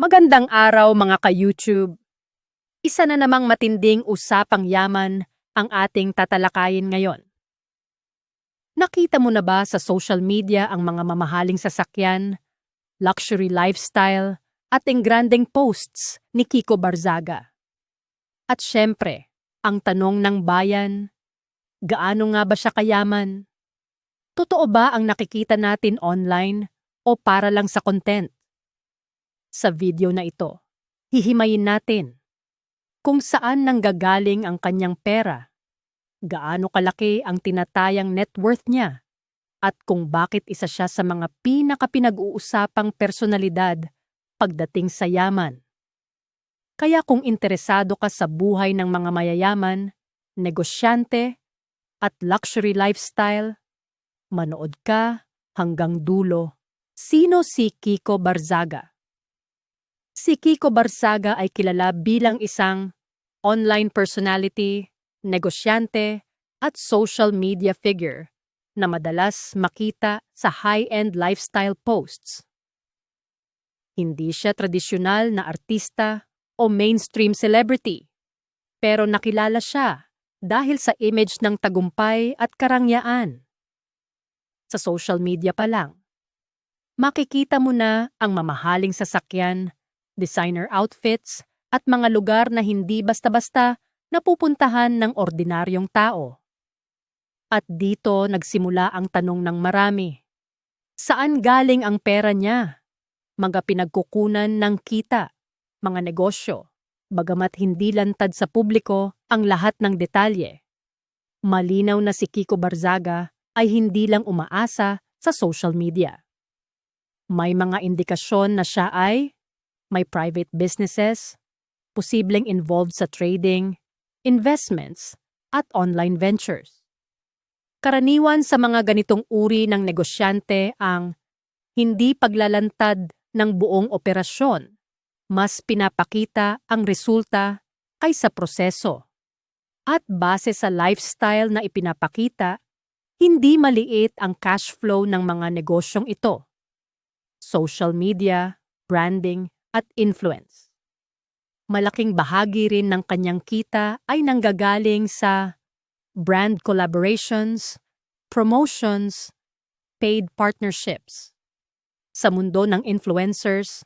Magandang araw mga ka-YouTube. Isa na namang matinding usapang yaman ang ating tatalakayin ngayon. Nakita mo na ba sa social media ang mga mamahaling sasakyan, luxury lifestyle, at engrandeng posts ni Kiko Barzaga? At syempre, ang tanong ng bayan, gaano nga ba siya kayaman? Totoo ba ang nakikita natin online o para lang sa content? Sa video na ito, hihimayin natin kung saan nanggagaling ang kanyang pera, gaano kalaki ang tinatayang net worth niya, at kung bakit isa siya sa mga pinakapinag-uusapang personalidad pagdating sa yaman. Kaya kung interesado ka sa buhay ng mga mayayaman, negosyante, at luxury lifestyle, manood ka hanggang dulo. Sino si Kiko Barzaga? Si Kiko Barzaga ay kilala bilang isang online personality, negosyante, at social media figure na madalas makita sa high-end lifestyle posts. Hindi siya tradisyonal na artista o mainstream celebrity, pero nakilala siya dahil sa image ng tagumpay at karangyaan. Sa social media pa lang, makikita mo na ang mamahaling sasakyan, designer outfits, at mga lugar na hindi basta-basta napupuntahan ng ordinaryong tao. At dito nagsimula ang tanong ng marami. Saan galing ang pera niya? Mga pinagkukunan ng kita, mga negosyo, bagamat hindi lantad sa publiko ang lahat ng detalye. Malinaw na si Kiko Barzaga ay hindi lang umaasa sa social media. May mga indikasyon na siya ay may private businesses, posibleng involved sa trading, investments, at online ventures. Karaniwan sa mga ganitong uri ng negosyante ang hindi paglalantad ng buong operasyon, mas pinapakita ang resulta kaysa proseso. At base sa lifestyle na ipinapakita, hindi maliit ang cash flow ng mga negosyong ito. Social media, branding, at influence. Malaking bahagi rin ng kanyang kita ay nanggagaling sa brand collaborations, promotions, paid partnerships. Sa mundo ng influencers,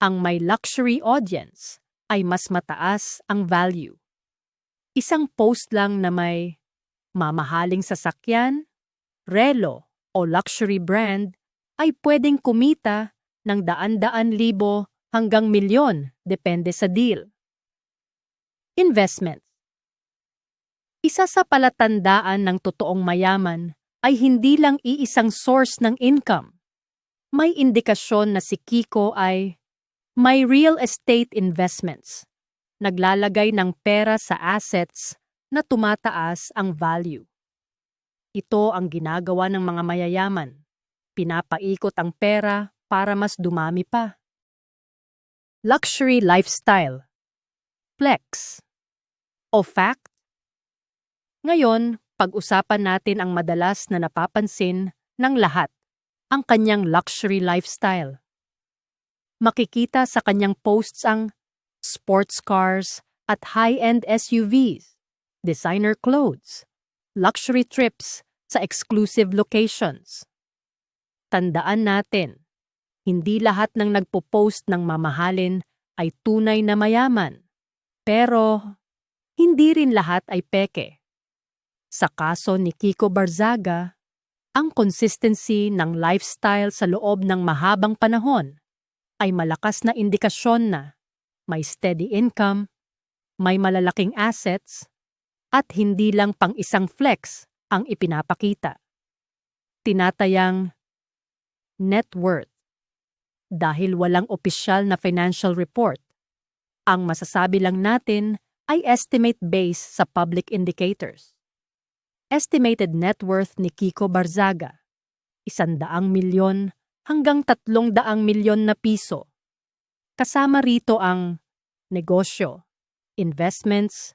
ang may luxury audience ay mas mataas ang value. Isang post lang na may mamahaling sasakyan, relo o luxury brand ay pwedeng kumita ng daan-daan libo hanggang milyon, depende sa deal. Investment. Isa sa palatandaan ng totoong mayaman ay hindi lang iisang source ng income. May indikasyon na si Kiko ay may real estate investments. Naglalagay ng pera sa assets na tumataas ang value. Ito ang ginagawa ng mga mayayaman. Pinapaikot ang pera para mas dumami pa. Luxury lifestyle. Flex. O fact? Ngayon, pag-usapan natin ang madalas na napapansin ng lahat, ang kanyang luxury lifestyle. Makikita sa kanyang posts ang sports cars at high-end SUVs, designer clothes, luxury trips sa exclusive locations. Tandaan natin, hindi lahat ng nagpo-post ng mamahalin ay tunay na mayaman, pero hindi rin lahat ay peke. Sa kaso ni Kiko Barzaga, ang consistency ng lifestyle sa loob ng mahabang panahon ay malakas na indikasyon na may steady income, may malalaking assets, at hindi lang pang isang flex ang ipinapakita. Tinatayang net worth. Dahil walang opisyal na financial report, ang masasabi lang natin ay estimate based sa public indicators. Estimated net worth ni Kiko Barzaga, 100 milyon hanggang 300 milyon na piso. Kasama rito ang negosyo, investments,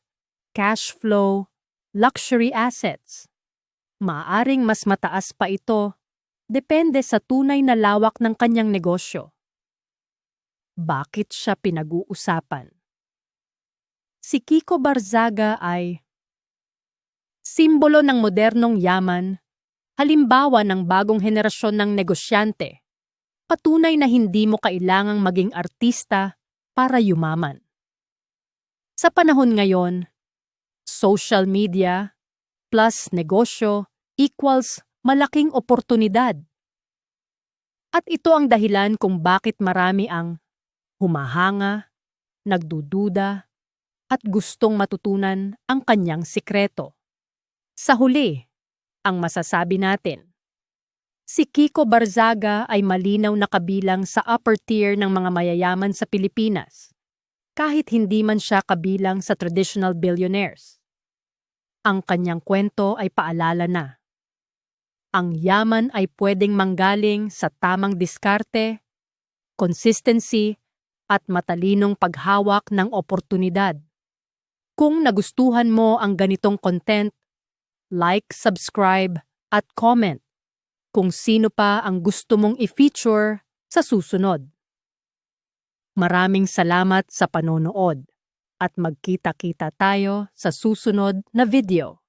cash flow, luxury assets. Maaaring mas mataas pa ito, depende sa tunay na lawak ng kanyang negosyo. bakit siya pinag-uusapan? Si Kiko Barzaga ay simbolo ng modernong yaman, halimbawa ng bagong henerasyon ng negosyante. Patunay na hindi mo kailangang maging artista para yumaman. Sa panahon ngayon, social media plus negosyo equals malaking oportunidad. At ito ang dahilan kung bakit marami ang humahanga, nagdududa, at gustong matutunan ang kanyang sikreto. Sa huli, ang masasabi natin, si Kiko Barzaga ay malinaw na kabilang sa upper tier ng mga mayayaman sa Pilipinas, kahit hindi man siya kabilang sa traditional billionaires. Ang kanyang kwento ay paalala na ang yaman ay pwedeng manggaling sa tamang diskarte, consistency, at matalinong paghawak ng oportunidad. Kung nagustuhan mo ang ganitong content, like, subscribe, at comment kung sino pa ang gusto mong i-feature sa susunod. Maraming salamat sa panonood at magkita-kita tayo sa susunod na video.